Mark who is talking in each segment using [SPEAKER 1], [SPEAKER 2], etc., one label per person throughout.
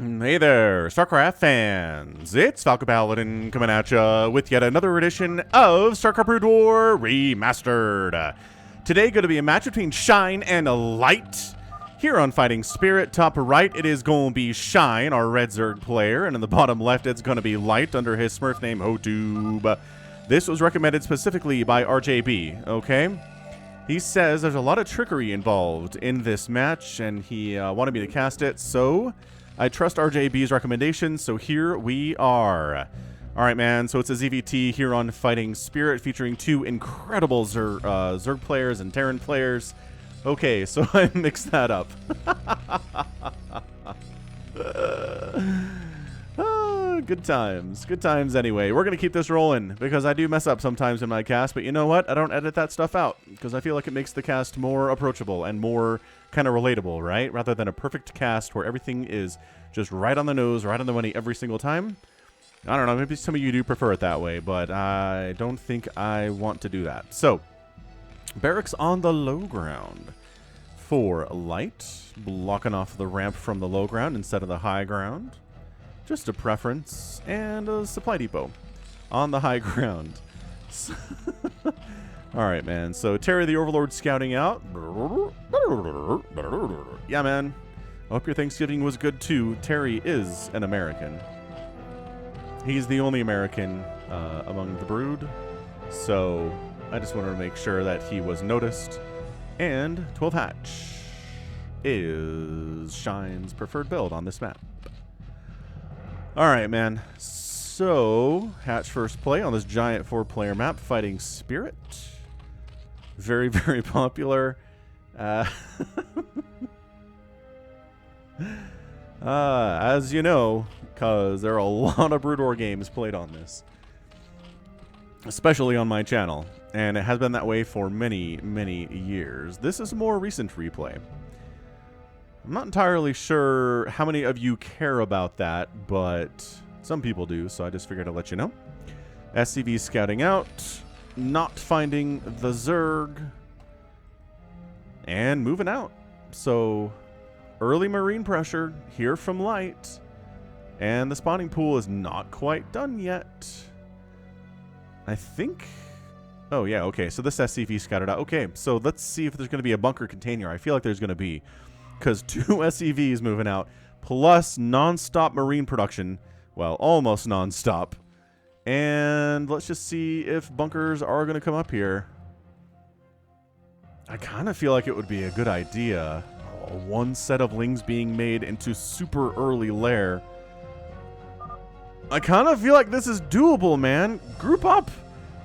[SPEAKER 1] Hey there, StarCraft fans! It's Falcon Paladin coming at ya with yet another edition of StarCraft Brood War Remastered. Today going to be a match between Shine and Light. Here on Fighting Spirit, top right it is going to be Shine, our Red Zerg player, and in the bottom left it's going to be Light under his Smurf name Hotube. This was recommended specifically by RJB, okay? He says there's a lot of trickery involved in this match, and he wanted me to cast it, so I trust RJB's recommendations, so here we are. Alright, man, so it's a ZVT here on Fighting Spirit featuring two incredible Zerg players and Terran players. Okay, so I mixed that up. Good times. Good times anyway. We're going to keep this rolling because I do mess up sometimes in my cast, but you know what? I don't edit that stuff out because I feel like it makes the cast more approachable and more kind of relatable, right? Rather than a perfect cast where everything is just right on the nose, right on the money every single time. I don't know, maybe some of you do prefer it that way, but I don't think I want to do that. So, barracks on the low ground for Light, blocking off the ramp from the low ground instead of the high ground. Just a preference, and a supply depot on the high ground. Alright, man, so Terry the Overlord scouting out. Yeah, man. I hope your Thanksgiving was good, too. Terry is an American. He's the only American among the brood, so I just wanted to make sure that he was noticed. And 12 Hatch is Shine's preferred build on this map. Alright, man. So, Hatch first play on this giant 4-player map, Fighting Spirit. Very, very popular. As you know, because there are a lot of Brood War games played on this. Especially on my channel. And it has been that way for many, many years. This is a more recent replay. I'm not entirely sure how many of you care about that, but some people do, so I just figured I'd let you know. SCV scouting out, not finding the Zerg, and moving out. So, early Marine pressure here from Light, and the spawning pool is not quite done yet. I think... Oh, yeah, okay, so this SCV scouted out. Okay, so let's see if there's going to be a bunker container. I feel like there's going to be, because 2 SCVs moving out, plus non-stop Marine production. Well, almost non-stop. And let's just see if bunkers are going to come up here. I kind of feel like it would be a good idea. One set of lings being made into super early lair. I kind of feel like this is doable, man. Group up.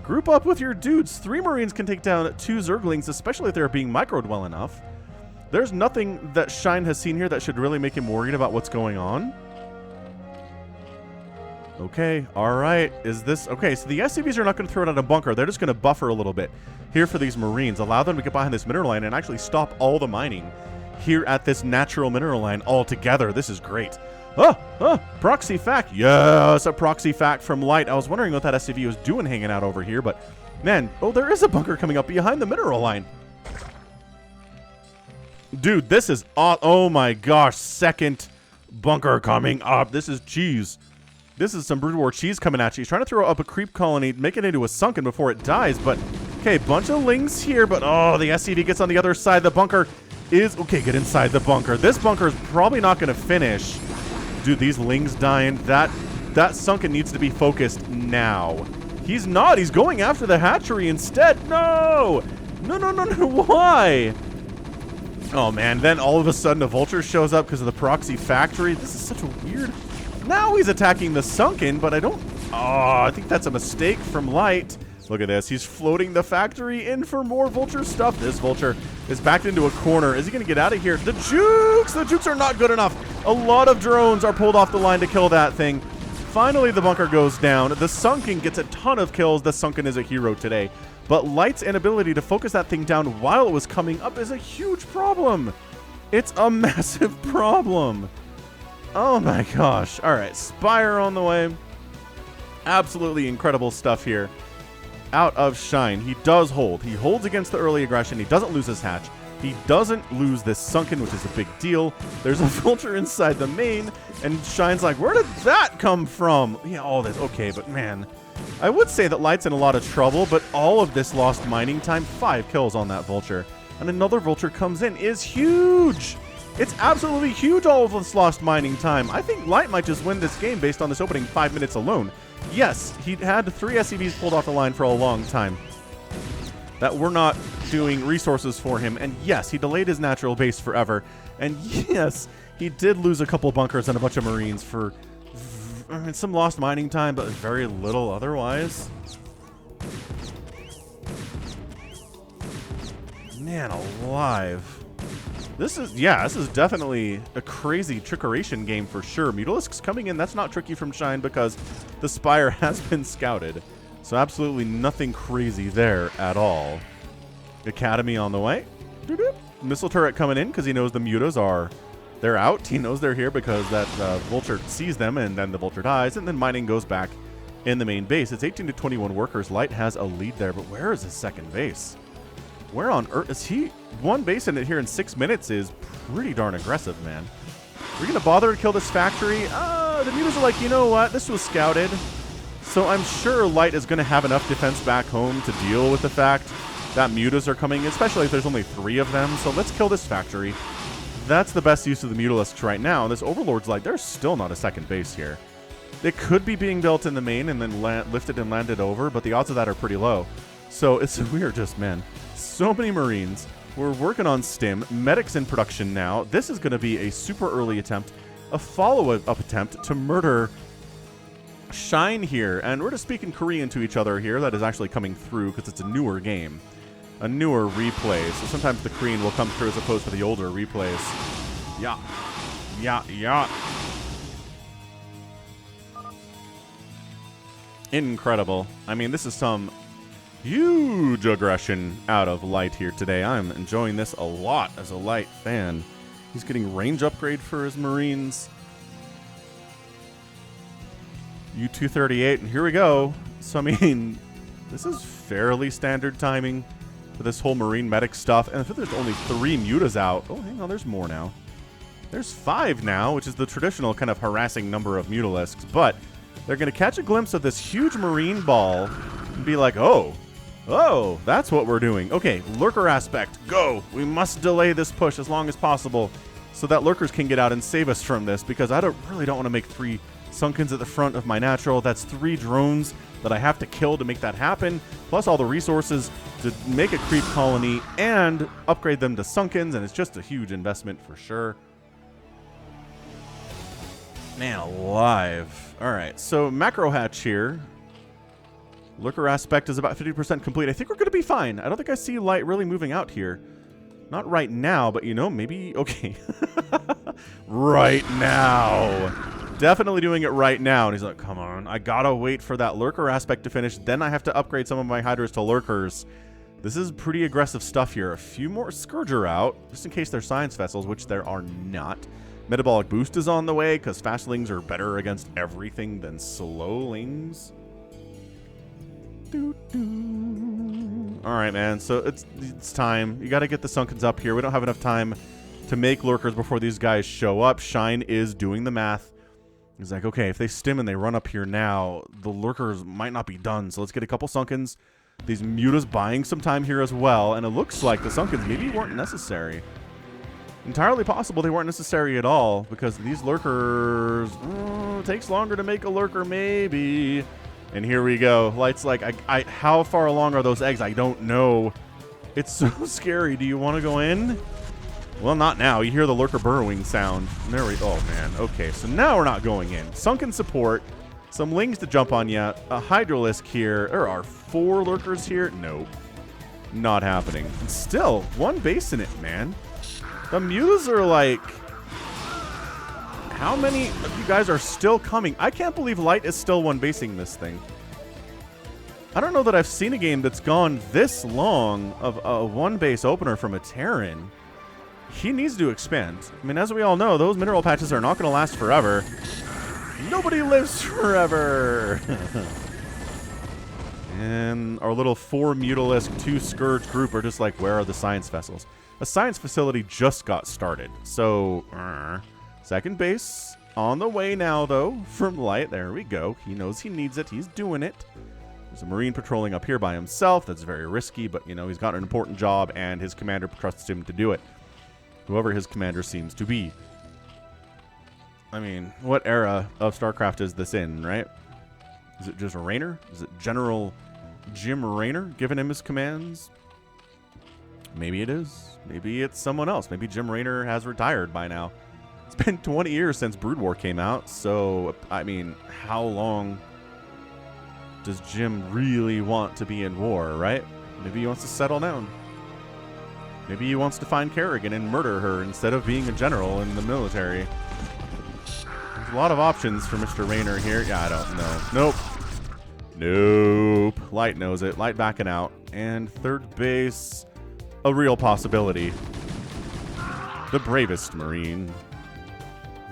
[SPEAKER 1] Group up with your dudes. 3 Marines can take down 2 Zerglings, especially if they're being microed well enough. There's nothing that Shine has seen here that should really make him worried about what's going on. Okay, alright. Is this... Okay, so the SCVs are not going to throw it out a bunker. They're just going to buffer a little bit here for these Marines. Allow them to get behind this mineral line and actually stop all the mining here at this natural mineral line altogether. This is great. Proxy fact. Yes, a proxy fact from Light. I was wondering what that SCV was doing hanging out over here, but man, oh, there is a bunker coming up behind the mineral line. Dude, this is... Oh my gosh, second bunker coming up. This is cheese. This is some Brood War cheese coming at you. He's trying to throw up a creep colony, make it into a sunken before it dies, but... Okay, bunch of lings here, but oh, the SCV gets on the other side. The bunker is... Okay, get inside the bunker. This bunker is probably not going to finish. Dude, these lings dying. That sunken needs to be focused now. He's not. He's going after the hatchery instead. No! No, no, no, no. Why? Oh, man. Then all of a sudden a vulture shows up because of the proxy factory. This is such a weird... Now he's attacking the sunken, but I don't... Oh, I think that's a mistake from Light. Look at this. He's floating the factory in for more vulture stuff. This vulture is backed into a corner. Is he going to get out of here? The jukes! The jukes are not good enough. A lot of drones are pulled off the line to kill that thing. Finally, the bunker goes down. The sunken gets a ton of kills. The sunken is a hero today. But Light's inability to focus that thing down while it was coming up is a huge problem. It's a massive problem. Oh my gosh. All right, Spire on the way. Absolutely incredible stuff here. Out of Shine. He does hold. He holds against the early aggression. He doesn't lose his hatch. He doesn't lose this sunken, which is a big deal. There's a vulture inside the main, and Shine's like, where did that come from? Yeah, all this. Okay, but man, I would say that Light's in a lot of trouble, but all of this lost mining time, 5 kills on that vulture. And another vulture comes in, is huge. It's absolutely huge, all of this lost mining time. I think Light might just win this game based on this opening 5 minutes alone. Yes, he had 3 SCVs pulled off the line for a long time that were not doing resources for him. And yes, he delayed his natural base forever. And yes, he did lose a couple bunkers and a bunch of Marines for some lost mining time, but very little otherwise. Man alive. This is definitely a crazy trickeration game for sure. Mutalisks coming in, that's not tricky from Shine because the Spire has been scouted. So absolutely nothing crazy there at all. Academy on the way. Missile turret coming in because he knows the mutas they're out. He knows they're here because that vulture sees them, and then the vulture dies, and then mining goes back in the main base. It's 18 to 21 workers. Light has a lead there, but where is his second base? Where on earth is he? 1 base in it here in 6 minutes is pretty darn aggressive, man. We're going to bother to kill this factory? The mutas are like, you know what? This was scouted. So I'm sure Light is going to have enough defense back home to deal with the fact that mutas are coming, especially if there's only 3 of them. So let's kill this factory. That's the best use of the Mutalisks right now. This Overlord's like, there's still not a second base here. It could be being built in the main and then lifted and landed over, but the odds of that are pretty low. So it's weird, just, man. So many Marines. We're working on stim. Medics in production now. This is going to be a super early attempt, a follow-up attempt to murder Shine here. And we're just speaking Korean to each other here. That is actually coming through because it's a newer game. A newer replay. So sometimes the Korean will come through as opposed to the older replays. Yeah. Yeah, yeah. Incredible. I mean, this is some huge aggression out of Light here today. I'm enjoying this a lot as a Light fan. He's getting range upgrade for his Marines. U-238, and here we go. So, I mean, this is fairly standard timing for this whole Marine medic stuff. And I think there's only 3 mutas out. Oh, hang on, there's more now. There's 5 now, which is the traditional kind of harassing number of Mutalisks. But they're going to catch a glimpse of this huge Marine ball and be like, oh, that's what we're doing. Okay, Lurker aspect, go. We must delay this push as long as possible so that Lurkers can get out and save us from this, because I really don't want to make 3 Sunkens at the front of my natural. That's 3 drones that I have to kill to make that happen, plus all the resources to make a creep colony and upgrade them to Sunkens, and it's just a huge investment for sure. Man alive. All right, so macro hatch here. Lurker aspect is about 50% complete. I think we're going to be fine. I don't think I see Light really moving out here. Not right now, but, you know, maybe... Okay. Right now. Definitely doing it right now. And he's like, come on. I got to wait for that Lurker aspect to finish. Then I have to upgrade some of my Hydras to Lurkers. This is pretty aggressive stuff here. A few more Scourger out, just in case they're science vessels, which there are not. Metabolic boost is on the way, because fastlings are better against everything than slowlings. Alright, man, so it's time. You gotta get the Sunkens up here. We don't have enough time to make Lurkers before these guys show up. Shine is doing the math. He's like, okay, if they stim and they run up here now, the Lurkers might not be done. So let's get a couple Sunkens. These mutas buying some time here as well. And it looks like the Sunkens maybe weren't necessary. Entirely possible they weren't necessary at all, because these Lurkers... takes longer to make a Lurker, maybe. And here we go. Light's like, how far along are those eggs? I don't know. It's so scary. Do you want to go in? Well, not now. You hear the Lurker burrowing sound. There we go. Oh, man. Okay, so now we're not going in. Sunken support. Some Lings to jump on yet. A Hydralisk here. There are 4 Lurkers here. Nope. Not happening. And still, 1 base in it, man. The mutas are like... How many of you guys are still coming? I can't believe Light is still 1 basing this thing. I don't know that I've seen a game that's gone this long of a 1 base opener from a Terran. He needs to expand. I mean, as we all know, those mineral patches are not going to last forever. Nobody lives forever. And our little 4 Mutalisk, 2 Scourge group are just like, where are the science vessels? A science facility just got started. So, second base on the way now, though, from Light. There we go. He knows he needs it. He's doing it. There's a Marine patrolling up here by himself. That's very risky, but, you know, he's got an important job, and his commander trusts him to do it. Whoever his commander seems to be. I mean, what era of StarCraft is this in, right? Is it just a Raynor? Is it General Jim Raynor giving him his commands? Maybe it is. Maybe it's someone else. Maybe Jim Raynor has retired by now. It's been 20 years since Brood War came out, so, I mean, how long does Jim really want to be in war, right? Maybe he wants to settle down. Maybe he wants to find Kerrigan and murder her instead of being a general in the military. There's a lot of options for Mr. Raynor here. Yeah, I don't know. Nope. Nope. Light knows it. Light backing out. And third base, a real possibility. The bravest Marine.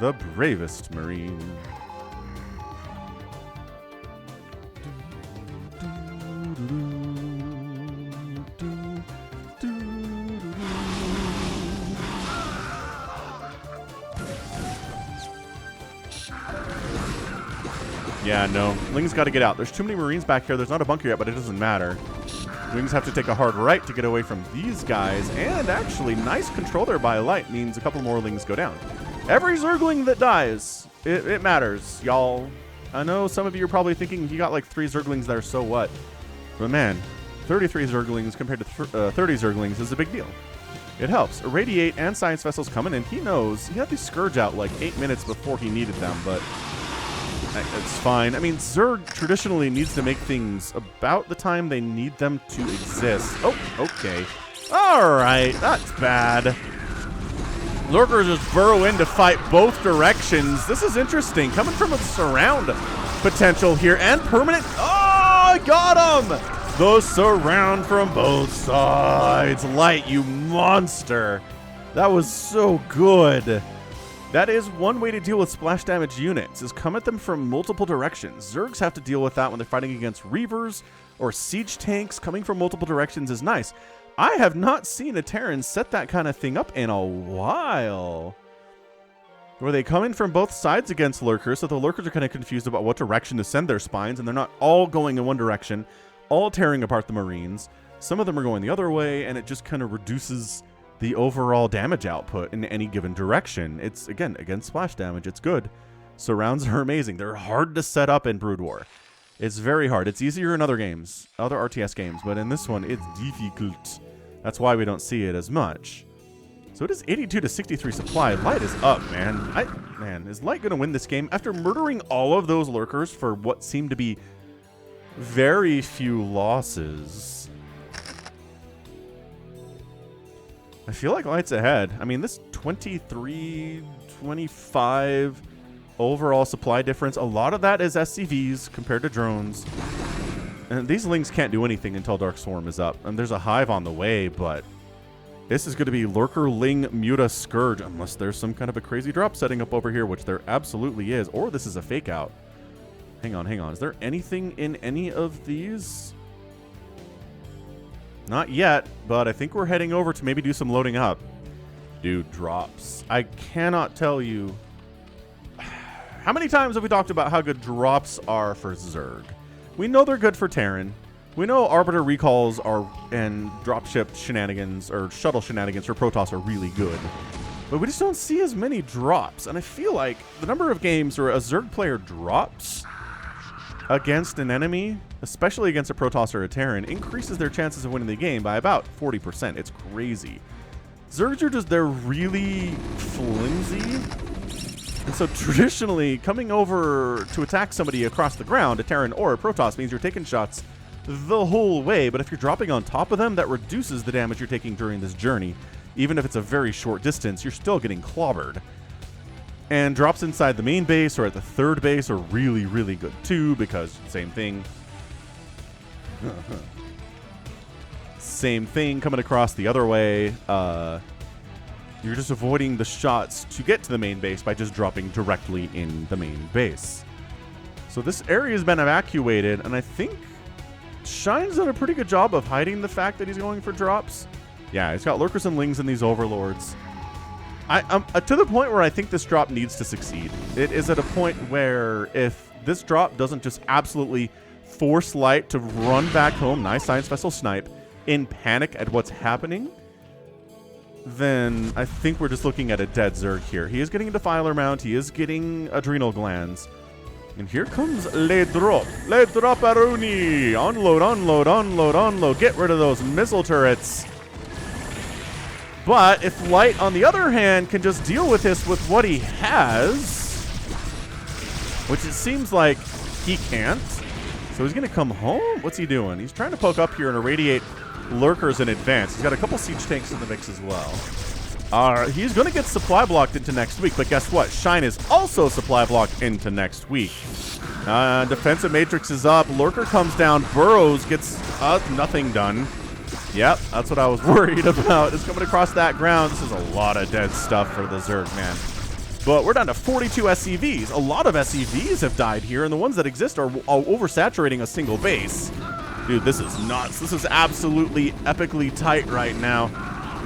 [SPEAKER 1] The bravest Marine. Yeah, no. Ling's got to get out. There's too many Marines back here. There's not a bunker yet, but it doesn't matter. Wings have to take a hard right to get away from these guys. And actually, nice control there by Light means a couple more Lings go down. Every Zergling that dies, it matters, y'all. I know some of you are probably thinking, you got like 3 Zerglings there, so what? But man, 33 Zerglings compared to 30 Zerglings is a big deal. It helps. Irradiate and Science Vessels coming in. He knows. He had these Scourge out like 8 minutes before he needed them, but it's fine. I mean, Zerg traditionally needs to make things about the time they need them to exist. Oh, okay. All right, that's bad. Lurkers just burrow in to fight both directions. This is interesting. Coming from a surround potential here and permanent. Oh, got him! The surround from both sides. Light, you monster. That was so good. That is one way to deal with splash damage units, is come at them from multiple directions. Zergs have to deal with that when they're fighting against Reavers or siege tanks. Coming from multiple directions is nice. I have not seen a Terran set that kind of thing up in a while. Where they come in from both sides against Lurkers, so the Lurkers are kind of confused about what direction to send their spines, and they're not all going in one direction, all tearing apart the Marines. Some of them are going the other way, and it just kind of reduces the overall damage output in any given direction. It's, again, against splash damage, it's good. Surrounds are amazing. They're hard to set up in Brood War. It's very hard. It's easier in other games, other RTS games, but in this one, it's difficult. That's why we don't see it as much. So it is 82 to 63 supply. Light is up, man. Man, is Light going to win this game? After murdering all of those Lurkers for what seemed to be very few losses, I feel like Light's ahead. I mean, this 23-25 overall supply difference, a lot of that is SCVs compared to drones. And these Lings can't do anything until Dark Swarm is up. And there's a Hive on the way, but this is going to be Lurker, Ling, Muta, Scourge, unless there's some kind of a crazy drop setting up over here, which there absolutely is. Or this is a fake out. Hang on, hang on. Is there anything in any of these? Not yet, but I think we're heading over to maybe do some loading up. Dude, drops. I cannot tell you. How many times have we talked about how good drops are for Zerg? We know they're good for Terran. We know Arbiter recalls are and dropship shenanigans or shuttle shenanigans for Protoss are really good. But we just don't see as many drops. And I feel like the number of games where a Zerg player drops against an enemy, especially against a Protoss or a Terran, increases their chances of winning the game by about 40%. It's crazy. Zergs are just, they're really flimsy. And so traditionally, coming over to attack somebody across the ground, a Terran or a Protoss, means you're taking shots the whole way. But if you're dropping on top of them, that reduces the damage you're taking during this journey. Even if it's a very short distance, you're still getting clobbered. And drops inside the main base or at the third base are really, really good too, because same thing. Same thing coming across the other way. You're just avoiding the shots to get to the main base by just dropping directly in the main base. So this area has been evacuated, and I think Shine's done a pretty good job of hiding the fact that he's going for drops. Yeah, he's got lurkers and lings in these overlords. I'm to the point where I think this drop needs to succeed. It is at a point where if this drop doesn't just absolutely force Light to run back home, nice Science Vessel snipe, in panic at what's happening, then I think we're just looking at a dead Zerg here. He is getting a Defiler mount. He is getting adrenal glands. And here comes Le Drop. Le Drop Aruni. Unload, unload, unload, unload. Get rid of those missile turrets. But if Light, on the other hand, can just deal with this with what he has, which it seems like he can't. So he's going to come home. What's he doing? He's trying to poke up here and irradiate lurkers in advance. He's got a couple siege tanks in the mix as well. He's going to get supply blocked into next week, but guess what? Shine is also supply blocked into next week. Defensive matrix is up. Lurker comes down. Burrows gets nothing done. Yep, that's what I was worried about. It's coming across that ground. This is a lot of dead stuff for the Zerg, man. But we're down to 42 SCVs. A lot of SCVs have died here, and the ones that exist are oversaturating a single base. Dude, this is nuts. This is absolutely epically tight right now.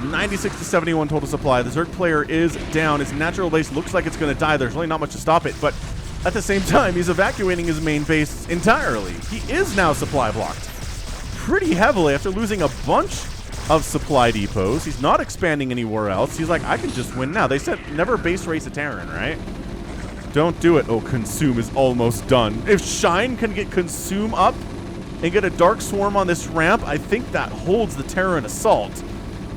[SPEAKER 1] 96 to 71 total supply. The Zerg player is down. His natural base looks like it's going to die. There's really not much to stop it, but at the same time, he's evacuating his main base entirely. He is now supply blocked pretty heavily after losing a bunch of supply depots. He's not expanding anywhere else. He's like, I can just win now. They said never base race a Terran, right? Don't do it. Oh, Consume is almost done. If Shine can get Consume up and get a Dark Swarm on this ramp, I think that holds the Terran assault.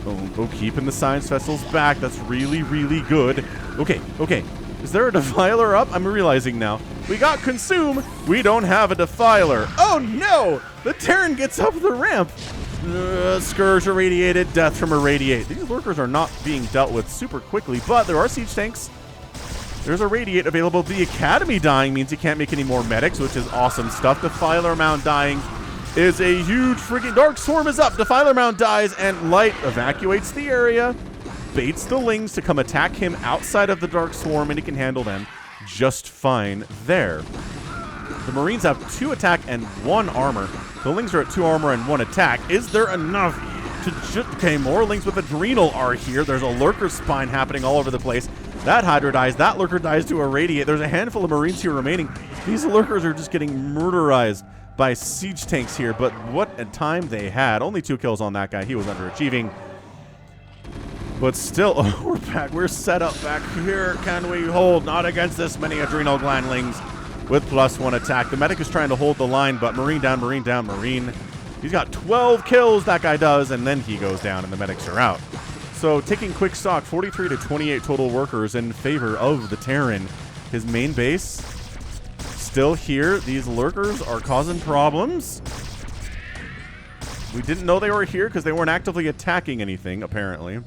[SPEAKER 1] Oh, keeping the Science Vessels back. That's really, really good. Okay, okay. Is there a Defiler up? I'm realizing now. We got Consume. We don't have a Defiler. Oh, no! The Terran gets up the ramp. Scourge irradiated. Death from irradiate. These lurkers are not being dealt with super quickly, but there are siege tanks. There's a radiate available. The Academy dying means he can't make any more medics, which is awesome stuff. Defiler Mount dying is a huge freaking... Dark Swarm is up. Defiler Mount dies, and Light evacuates the area. Baits the Lings to come attack him outside of the Dark Swarm, and he can handle them just fine there. The Marines have 2 attack and 1 armor. The Lings are at 2 armor and 1 attack. Is there enough to just... Okay, more Lings with Adrenal are here. There's a Lurker Spine happening all over the place. That Hydra dies. That Lurker dies to irradiate. There's a handful of Marines here remaining. These Lurkers are just getting murderized by siege tanks here, but what a time they had. Only 2 kills on that guy. He was underachieving. But still, oh, we're back. We're set up back here. Can we hold? Not against this many Adrenal Glandlings with +1 attack. The medic is trying to hold the line, but Marine down, Marine down, Marine. He's got 12 kills, that guy does, and then he goes down and the medics are out. So taking quick stock, 43 to 28 total workers in favor of the Terran. His main base still here. These lurkers are causing problems. We didn't know they were here because they weren't actively attacking anything, apparently.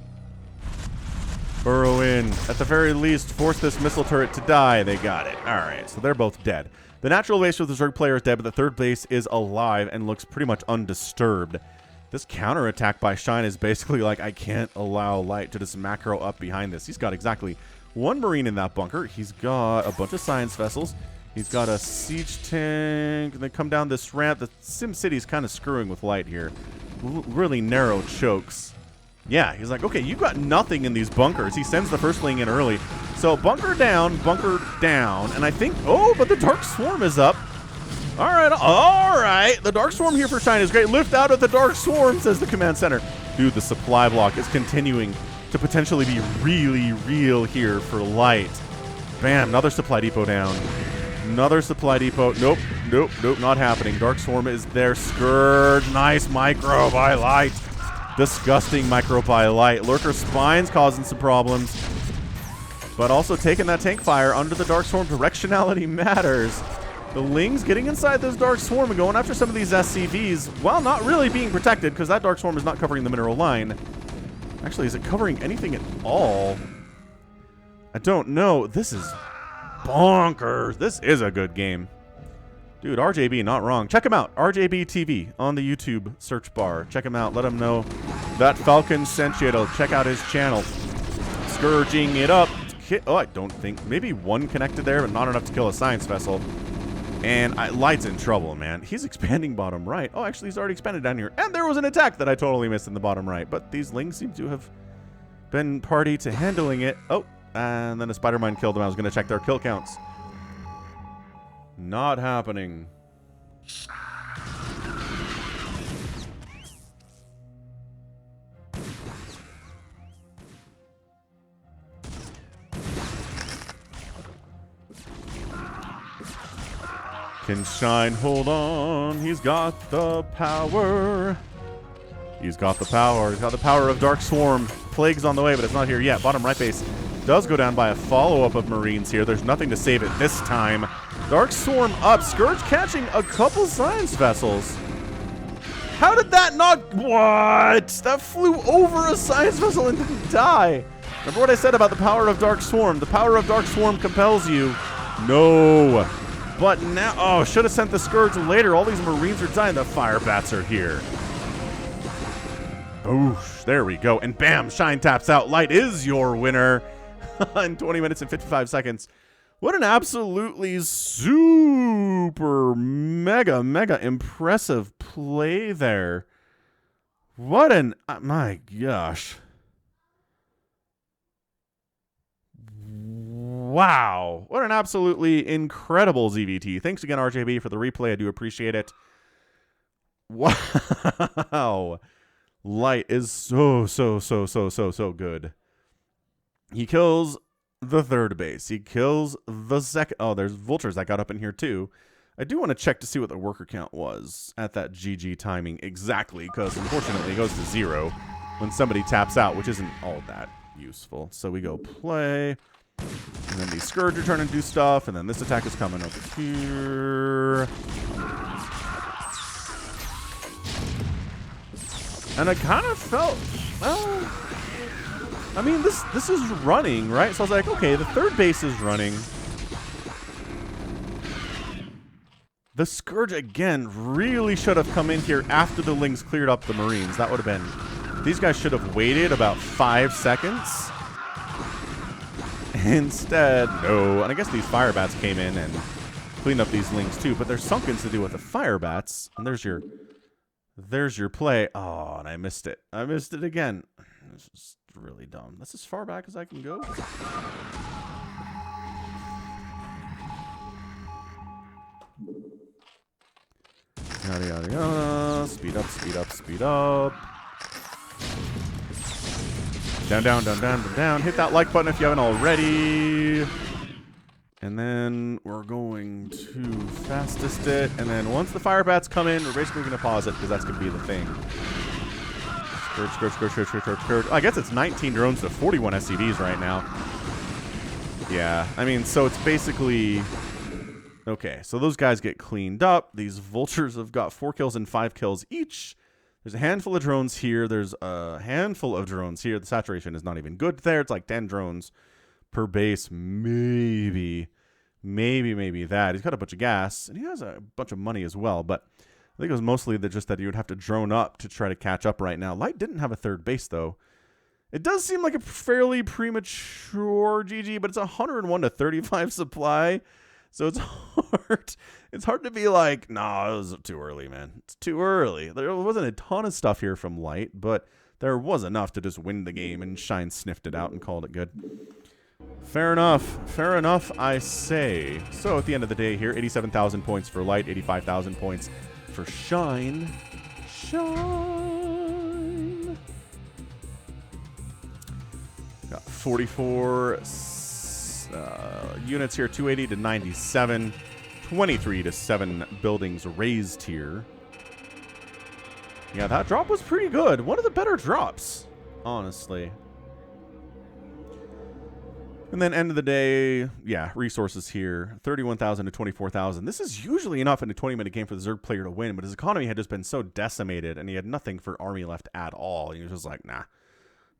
[SPEAKER 1] Burrow in. At the very least, force this missile turret to die. They got it. All right, so they're both dead. The natural base for the Zerg player is dead, but the third base is alive and looks pretty much undisturbed. This counterattack by Shine is basically like, I can't allow Light to just macro up behind this. He's got exactly 1 Marine in that bunker. He's got a bunch of Science Vessels. He's got a siege tank. And they come down this ramp. The Sim City's kind of screwing with Light here. Really narrow chokes. Yeah, he's like, okay, you've got nothing in these bunkers. He sends the first Ling in early. So bunker down. And I think, oh, but the Dark Swarm is up. All right. The Dark Swarm here for Shine is great. Lift out of the Dark Swarm, says the command center. Dude, the supply block is continuing to potentially be really real here for Light. Bam, another supply depot down. Another supply depot. Nope, not happening. Dark Swarm is there. Scourge, nice micro by Light. Disgusting micro by Light. Lurker Spines causing some problems. But also taking that tank fire under the Dark Swarm. Directionality matters. The Lings getting inside this Dark Swarm and going after some of these SCVs while not really being protected because that Dark Swarm is not covering the mineral line. Actually, is it covering anything at all? I don't know. This is bonkers. This is a good game. Dude, RJB, not wrong. Check him out. RJB TV on the YouTube search bar. Check him out. Let him know that Falcon sent you to check out his channel. Scourging it up. Oh, I don't think. Maybe 1 connected there, but not enough to kill a Science Vessel. And Light's in trouble, man. He's expanding bottom right. Oh, actually, he's already expanded down here. And there was an attack that I totally missed in the bottom right. But these lings seem to have been party to handling it. Oh, and then a spider mine killed him. I was going to check their kill counts. Not happening. Can Shine hold on? He's got the power. He's got the power. He's got the power of Dark Swarm. Plague's on the way, but it's not here yet. Bottom right base does go down by a follow-up of Marines here. There's nothing to save it this time. Dark Swarm up. Scourge catching a couple science vessels. How did that not... What? That flew over a science vessel and didn't die. Remember what I said about the power of Dark Swarm? The power of Dark Swarm compels you. No. But now, oh, should have sent the Scourge later. All these Marines are dying. The Fire Bats are here. Oosh, there we go. And bam, Shine taps out. Light is your winner in 20 minutes and 55 seconds. What an absolutely super mega impressive play there. What an, my gosh. Wow. What an absolutely incredible ZVT. Thanks again, RJB, for the replay. I do appreciate it. Wow. Light is so good. He kills the third base. He kills the second. Oh, there's vultures that got up in here too. I do want to check to see what the worker count was at that GG timing exactly, because unfortunately it goes to 0 when somebody taps out, which isn't all that useful. So we go play. And then these Scourge are trying to do stuff, and then this attack is coming over here. And I kind of felt, well, I mean, this is running, right? So I was like, okay, the third base is running. The Scourge, again, really should have come in here after the Lings cleared up the Marines. That would have been, these guys should have waited about 5 seconds. Instead, no. And I guess these Fire Bats came in and cleaned up these Lings too, but there's Sunkens to do with the Fire Bats. And there's your play. Oh, and I missed it. I missed it again. This is really dumb. That's as far back as I can go. Yada, yada, yada. Speed up, speed up, speed up. Down, down, down, down, down, down. Hit that like button if you haven't already. And then we're going to fastest it. And then once the Fire Bats come in, we're basically going to pause it because that's going to be the thing. Scourge, scourge, scourge, scourge, scourge, scourge, scourge. I guess it's 19 drones to 41 SCVs right now. Yeah, I mean, so it's basically... Okay, so those guys get cleaned up. These vultures have got 4 kills and 5 kills each. There's a handful of drones here. There's a handful of drones here. The saturation is not even good there. It's like 10 drones per base. Maybe that. He's got a bunch of gas, and he has a bunch of money as well. But I think it was mostly just that he would have to drone up to try to catch up right now. Light didn't have a third base, though. It does seem like a fairly premature GG, but it's 101 to 35 supply. So it's hard. It's hard to be like, nah, it was too early, man. It's too early. There wasn't a ton of stuff here from Light, but there was enough to just win the game, and Shine sniffed it out and called it good. Fair enough, I say. So at the end of the day here, 87,000 points for Light, 85,000 points for Shine. Shine. Got 44 units here, 280 to 97, 23 to 7 buildings raised here. Yeah, that drop was pretty good. One of the better drops, honestly. And then end of the day, yeah, resources here, 31,000 to 24,000. This is usually enough in a 20-minute game for the Zerg player to win, but his economy had just been so decimated, and he had nothing for army left at all. He was just like, nah.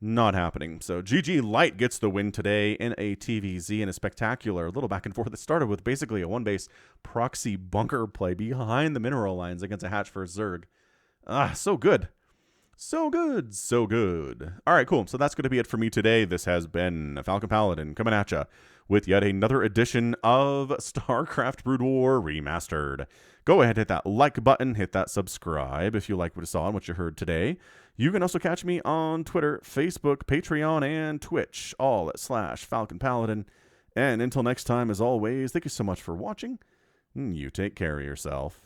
[SPEAKER 1] Not happening. So GG Light gets the win today in a TVZ in a spectacular little back and forth that started with basically a 1-base proxy bunker play behind the mineral lines against a hatch for a Zerg. Ah, so good. So good, so good. All right, cool. So that's going to be it for me today. This has been Falcon Paladin coming at you with yet another edition of StarCraft Brood War Remastered. Go ahead, hit that like button, hit that subscribe if you like what you saw and what you heard today. You can also catch me on Twitter, Facebook, Patreon, and Twitch, all at /Falcon Paladin. And until next time, as always, thank you so much for watching. You take care of yourself.